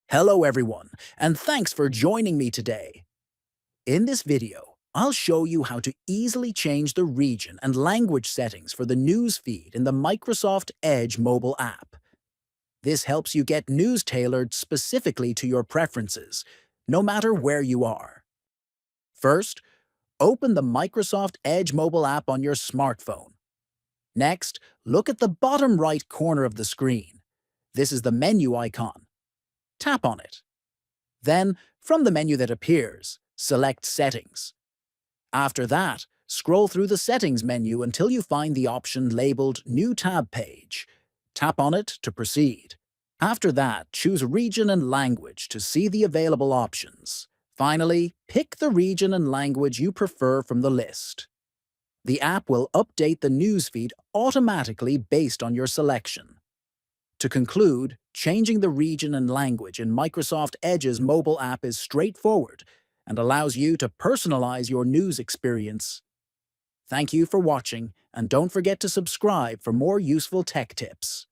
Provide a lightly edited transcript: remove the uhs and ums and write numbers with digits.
Hello everyone, and thanks for joining me today. In this video, I'll show you how to easily change the region and language settings for the news feed in the Microsoft Edge mobile app. This helps you get news tailored specifically to your preferences, no matter where you are. First, open the Microsoft Edge mobile app on your smartphone. Next, look at the bottom right corner of the screen. This is the menu icon. Tap on it. Then, from the menu that appears, select Settings. After that, scroll through the Settings menu until you find the option labeled New Tab Page. Tap on it to proceed. After that, choose Region and Language to see the available options. Finally, pick the region and language you prefer from the list. The app will update the newsfeed automatically based on your selection. To conclude, changing the region and language in Microsoft Edge's mobile app is straightforward and allows you to personalize your news experience. Thank you for watching, and don't forget to subscribe for more useful tech tips.